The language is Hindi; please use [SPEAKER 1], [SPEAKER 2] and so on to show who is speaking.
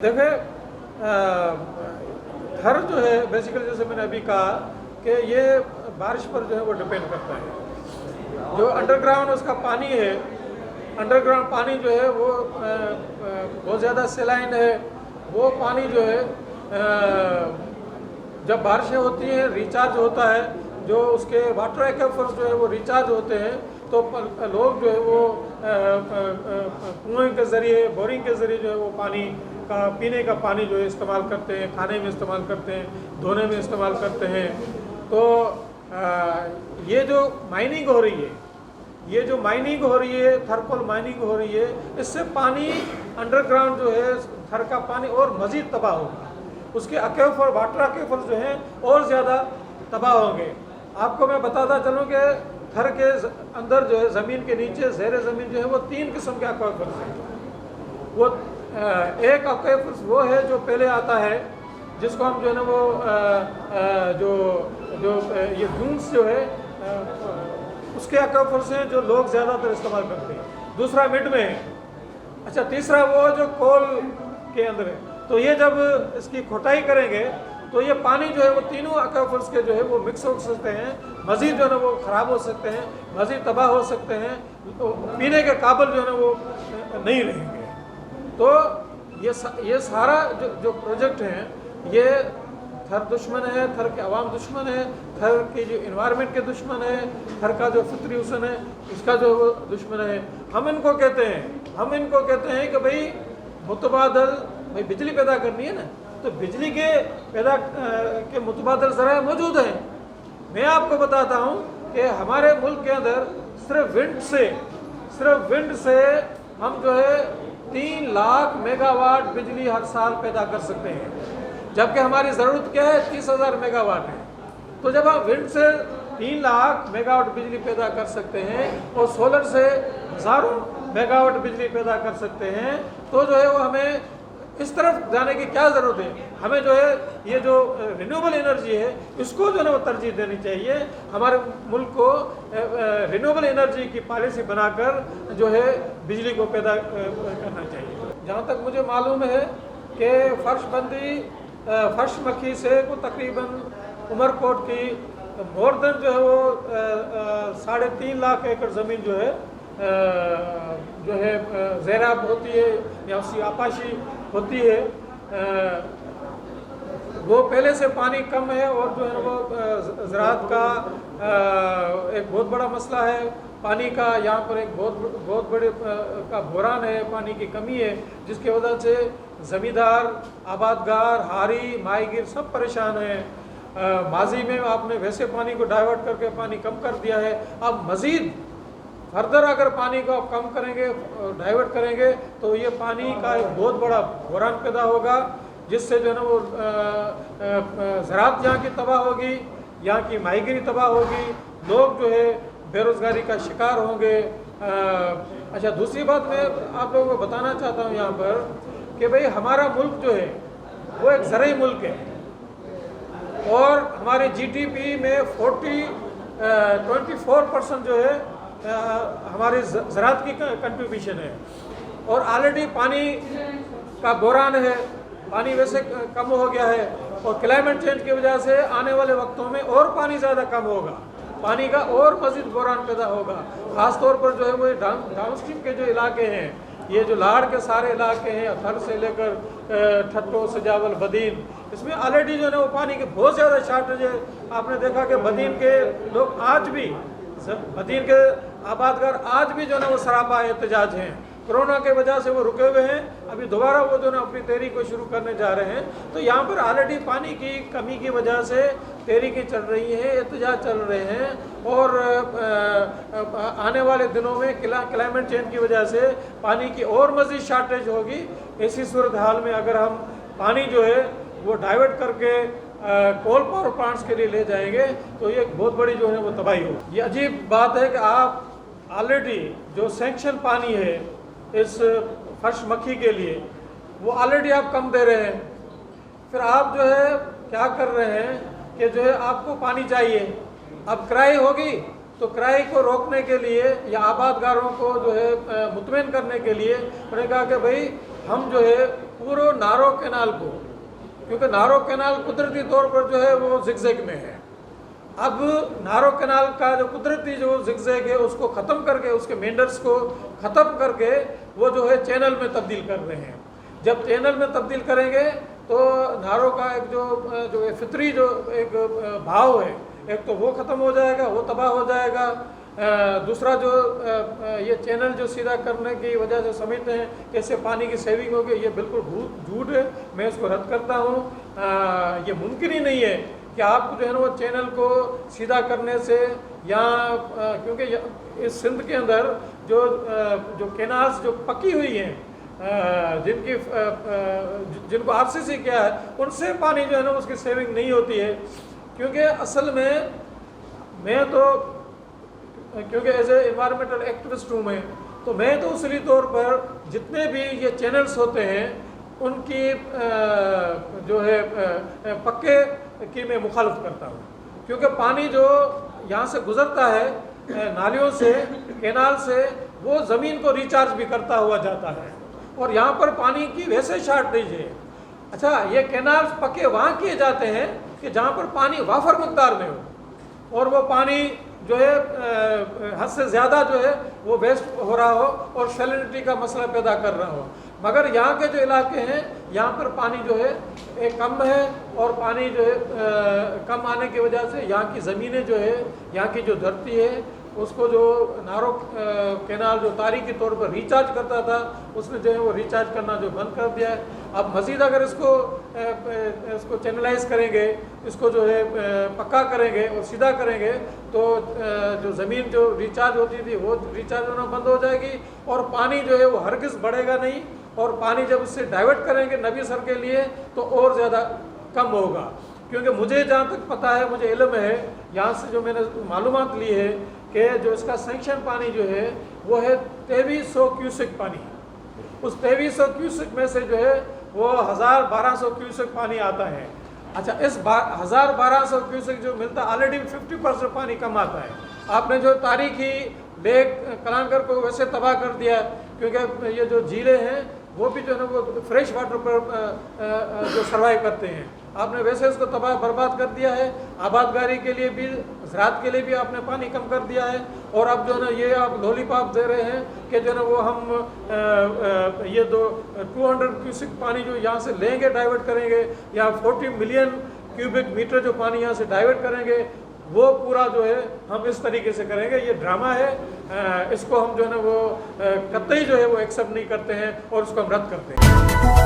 [SPEAKER 1] देखिए घर जो है बेसिकली जैसे मैंने अभी कहा कि ये बारिश पर जो है वो डिपेंड करता है। जो अंडरग्राउंड उसका पानी है, अंडरग्राउंड पानी जो है वो बहुत ज़्यादा सेलाइन है। वो पानी जो है जब बारिशें होती हैं रिचार्ज होता है, जो उसके वाटर एक्वेफर्स जो है वो रिचार्ज होते हैं, तो लोग जो है वो कुएं के ज़रिए, बोरिंग के ज़रिए जो है वो पानी का, पीने का पानी जो है इस्तेमाल करते हैं, खाने में इस्तेमाल करते हैं, धोने में इस्तेमाल करते हैं। तो ये जो माइनिंग हो रही है, ये जो माइनिंग हो रही है, थर्मल माइनिंग हो रही है, इससे पानी अंडरग्राउंड जो है थर का पानी और मज़ीद तबाह होगा। उसके एक्वेफर, वाटर एक्वेफर जो हैं और ज़्यादा तबाह होंगे। आपको मैं बताता चलूँ कि थर के अंदर जो है ज़मीन के नीचे ज़ेरे ज़मीन जो है वो 3 किस्म के एक्वेफर हैं। वो एक एक्वेफर वो है जो पहले आता है, जिसको हम जो है ना वो जो ये ड्यून्स जो है उसके एक्वेफर्स हैं जो लोग ज़्यादातर इस्तेमाल करते हैं। दूसरा मिड में है। अच्छा, तीसरा वो जो कोल के अंदर है। तो ये जब इसकी खोटाई करेंगे तो ये पानी जो है वो तीनों एक्वेफर्स के जो है वो मिक्स हो सकते हैं, मज़ीद जो है ना वो ख़राब हो सकते हैं, मज़ीद तबाह हो सकते हैं, तो पीने के काबिल जो है ना वो नहीं रहेंगे। तो ये सारा जो प्रोजेक्ट हैं, ये थर दुश्मन है, थर के अवाम दुश्मन है, थर की जो इन्वायरमेंट के दुश्मन है, थर का जो फितरी हुस्न है उसका जो वो दुश्मन है। हम इनको कहते हैं कि भाई मुतबादल, भाई बिजली पैदा करनी है ना, तो बिजली के पैदा के मुतबादल ज़राए मौजूद हैं। मैं आपको बताता हूँ कि हमारे मुल्क के अंदर सिर्फ विंड से हम जो है 3 लाख मेगावाट बिजली हर साल पैदा कर सकते हैं, जबकि हमारी ज़रूरत क्या है, 30,000 मेगावाट है। तो जब हम विंड से 3 लाख मेगावाट बिजली पैदा कर सकते हैं और सोलर से हज़ारों मेगावाट बिजली पैदा कर सकते हैं, तो जो है वो हमें इस तरफ जाने की क्या ज़रूरत है। हमें जो है ये जो रिन्यूएबल एनर्जी है इसको जो है वो तरजीह देनी चाहिए। हमारे मुल्क को रिन्यूएबल एनर्जी की पॉलिसी बनाकर जो है बिजली को पैदा करना चाहिए। जहाँ तक मुझे मालूम है कि फर्श मक्खी से को तकरीबन उमरकोट की मोर देन जो है वो 3.5 लाख एकड़ ज़मीन जो है ज़ैराब होती है या उसकी आपाशी होती है। वो पहले से पानी कम है और जो है वो ज़राअत का एक बहुत बड़ा मसला है। पानी का यहाँ पर एक बहुत बड़े का बहरान है, पानी की कमी है, जिसकी वजह से ज़मींदार, आबादगार, हारी, माहीगीर सब परेशान हैं। माजी में आपने वैसे पानी को डाइवर्ट करके पानी कम कर दिया है। अब मज़ीद फर्दर अगर पानी को आप कम करेंगे, डाइवर्ट करेंगे, तो ये पानी का एक बहुत बड़ा बहरान पैदा होगा, जिससे जो है ना वो ज़राअत यहाँ की तबाह होगी, यहाँ की माहीगीरी तबाह होगी, लोग जो है बेरोज़गारी का शिकार होंगे। अच्छा, दूसरी बात मैं आप लोगों को बताना चाहता हूँ यहाँ पर कि भाई हमारा मुल्क जो है वो एक ज़रई मुल्क है और हमारे जीडीपी में 24% जो है हमारी ज़राअत की कंट्रीब्यूशन है। और ऑलरेडी पानी का बहरान है, पानी वैसे कम हो गया है और क्लाइमेट चेंज की वजह से आने वाले वक्तों में और पानी ज़्यादा कम होगा, पानी का और मज़ीद बहरान पैदा होगा। ख़ास तौर पर जो है वो डाउनस्ट्रीम के जो इलाके हैं, ये जो लाड़ के सारे इलाके हैं, थर से लेकर ठट्टो, सजावल, बदीन, इसमें ऑलरेडी जो है वो पानी की बहुत ज़्यादा शार्टेज है। आपने देखा कि बदीन के लोग आज भी, बदीन के आबादगार आज भी जो है वो सरापा एहतजाज हैं। कोरोना के वजह से वो रुके हुए हैं, अभी दोबारा वो जो है अपनी तहरीक को शुरू करने जा रहे हैं। तो यहाँ पर ऑलरेडी पानी की कमी की वजह से तहरीकें चल रही हैं, एहतजाज चल रहे हैं और आने वाले दिनों में क्लाइमेट चेंज की वजह से पानी की और मज़ीद शार्टेज होगी। ऐसी सूरत हाल में अगर हम पानी जो है वो डाइवर्ट करके कोल पावर प्लांट्स के लिए ले जाएंगे तो ये बहुत बड़ी जो है वो तबाही हो। ये अजीब बात है कि आप ऑलरेडी जो सैंक्शन पानी है इस फर्श मक्खी के लिए वो ऑलरेडी आप कम दे रहे हैं, फिर आप जो है क्या कर रहे हैं कि जो है आपको पानी चाहिए, अब किराए होगी तो किराए को रोकने के लिए या आबादगारों को जो है मुतमईन करने के लिए उन्होंने कहा कि भाई हम जो है पूरे नारो कैनाल को, क्योंकि नारो कैनाल कुदरती तौर पर जो है वो जिगजैग में है। अब नारो कैनाल का जो कुदरती जो जिगजैग है उसको ख़त्म करके, उसके मेंडर्स को ख़त्म करके वो जो है चैनल में तब्दील कर रहे हैं। जब चैनल में तब्दील करेंगे तो नारों का एक जो फितरी जो एक भाव है, एक तो वो ख़त्म हो जाएगा, वो तबाह हो जाएगा। दूसरा जो ये चैनल जो सीधा करने की वजह से समझते हैं कैसे पानी की सेविंग होगी, ये बिल्कुल झूठ है, मैं इसको रद्द करता हूँ। ये मुमकिन ही नहीं है कि आप जो है ना वो चैनल को सीधा करने से, या क्योंकि इस सिंध के अंदर जो कैनाल्स जो पकी हुई हैं, जिनको आरसीसी किया है, उनसे पानी जो है ना उसकी सेविंग नहीं होती है। क्योंकि असल में मैं तो, क्योंकि एज ए एनवायरमेंटल एक्टिविस्ट हूँ मैं, तो मैं तो उसली तौर पर जितने भी ये चैनल्स होते हैं उनकी जो है पक्के की मैं मुखालफ करता हूँ। क्योंकि पानी जो यहाँ से गुजरता है नालियों से, कैनाल से, वो ज़मीन को रिचार्ज भी करता हुआ जाता है, और यहाँ पर पानी की वैसे शॉर्टेज है। अच्छा, ये कैनाल्स पक्के वहाँ किए जाते हैं कि जहाँ पर पानी वाफर मकदार में हो, और वो पानी जो है हद से ज़्यादा जो है वो वेस्ट हो रहा हो और सैलिनिटी का मसला पैदा कर रहा हो। मगर यहाँ के जो इलाके हैं यहाँ पर पानी जो है एक कम है, और पानी जो है कम आने की वजह से यहाँ की ज़मीनें जो है, यहाँ की जो धरती है, उसको जो नारो कैनाल जो तारीखी तौर पर रिचार्ज करता था, उसने जो है वो रिचार्ज करना जो बंद कर दिया है। अब मज़ीद अगर इसको चैनलाइज करेंगे, इसको जो है पक्का करेंगे और सीधा करेंगे, तो जो ज़मीन जो रिचार्ज होती थी वो रिचार्ज होना बंद हो जाएगी, और पानी जो है वो हरगिज़ बढ़ेगा नहीं, और पानी जब इससे डाइवर्ट करेंगे नबीसर के लिए तो और ज़्यादा कम होगा। क्योंकि मुझे जहाँ तक पता है, मुझे इल्म है, यहाँ से जो मैंने मालूमात ली है कि जो इसका सैंक्शन पानी जो है वो है 2300 क्यूसेक पानी। उस 2300 क्यूसेक में से जो है वो 1200 क्यूसेक पानी आता है। अच्छा, इस 1200 क्यूसेक जो मिलता है, ऑलरेडी 50% पानी कम आता है। आपने जो तारीखी लेक कलांकर को वैसे तबाह कर दिया, क्योंकि ये जो झीलें हैं वो भी जो है ना वो फ्रेश वाटर पर जो सर्वाइव करते हैं, आपने वैसे इसको तबाह बर्बाद कर दिया है। आबादगारी के लिए भी, ज़राअत के लिए भी आपने पानी कम कर दिया है। और अब जो है ना ये आप लॉलीपॉप दे रहे हैं कि जो है ना वो हम ये 200 क्यूसेक पानी जो यहाँ से लेंगे, डाइवर्ट करेंगे, या 40 मिलियन क्यूबिक मीटर जो पानी यहाँ से डाइवर्ट करेंगे, वो पूरा जो है हम इस तरीके से करेंगे। ये ड्रामा है, इसको हम जो है ना वो कतई जो है वो एक्सेप्ट नहीं करते हैं, और उसको हम रद्द करते हैं।